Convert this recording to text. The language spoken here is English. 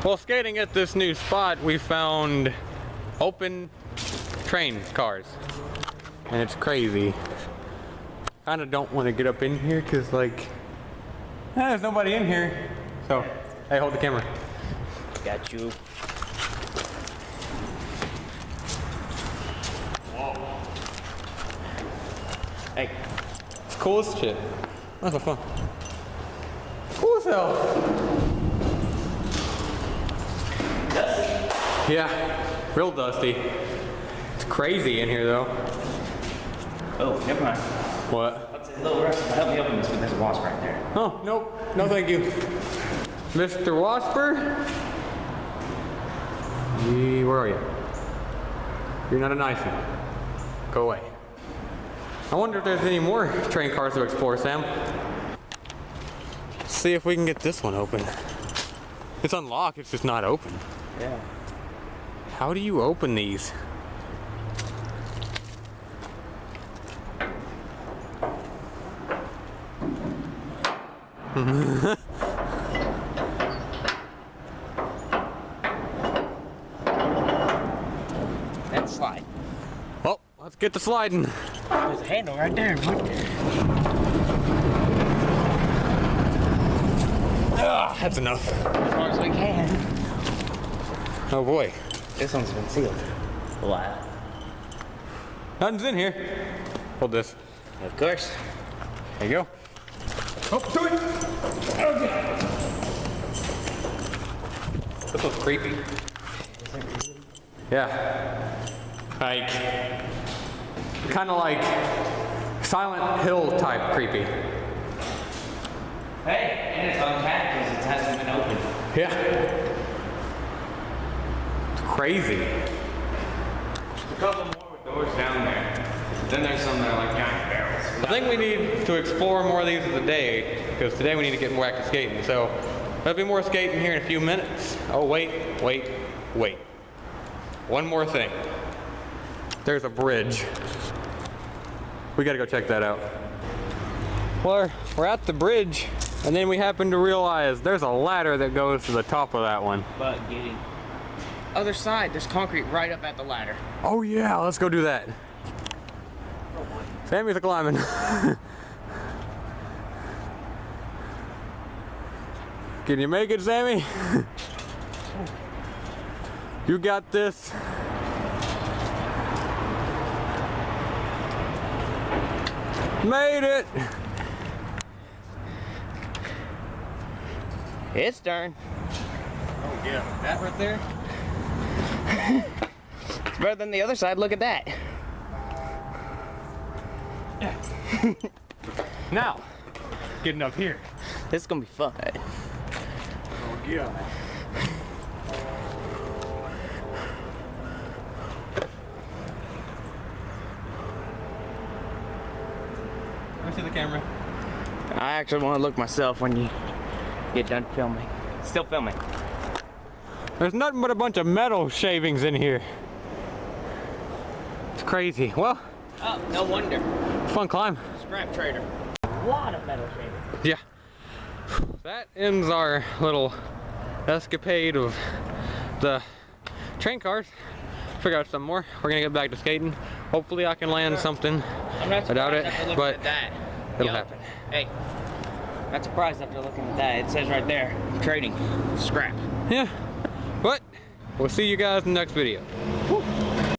While skating at this new spot, we found open train cars. And it's crazy. Kinda don't want to get up in here because like, there's nobody in here. So, hey, hold the camera. Got you. Whoa. Hey, it's cool as shit. That's so fun. Cool as hell. Dusty. Yeah, real dusty. It's crazy in here though. Oh, never mind. What? That's a little rough. Help me open this, but there's a wasp right there. Oh, nope. No thank you. Mr. Wasper? Where are you? You're not a nice one. Go away. I wonder if there's any more train cars to explore, Sam. Let's see if we can get this one open. It's unlocked, it's just not open. Yeah. How do you open these? And slide. Well, let's get to sliding. There's a handle right there. That's enough. As far as we can. Oh boy. This one's been sealed a while. Nothing's in here. Hold this. Of course. There you go. Oh, do it! Okay. This looks creepy. Yeah. Like, kind of like Silent Hill type creepy. Hey, and it's unpacked because it hasn't been opened. Yeah. It's crazy. There's a couple more with doors down there. Then there's some that are like giant barrels. I think we need to explore more of these of the day, because today we need to get more active skating. So there'll be more skating here in a few minutes. Oh, wait. One more thing. There's a bridge. We gotta go check that out. Well, we're at the bridge, and then we happen to realize there's a ladder that goes to the top of that one. But getting other side, there's concrete right up at the ladder. Oh yeah, let's go do that. Sammy's climbing. Can you make it, Sammy? You got this. Made it. It's done. Oh yeah, that right there. It's better than the other side. Look at that. Now, getting up here. This is gonna be fun. Oh yeah. Let me see the camera. I actually want to look myself when you get done filming. Still filming. There's nothing but a bunch of metal shavings in here. It's crazy. Well, Oh, no wonder. fun climb. Scrap trader. A lot of metal shaving. Yeah. That ends our little escapade of the train cars. Figure out some more. We're gonna get back to skating. Hopefully I can land something. I'm not I doubt it, surprised after looking but at that. it'll Yo, happen. Hey, not surprised after looking at that. It says right there, trading, scrap. Yeah. But we'll see you guys in the next video.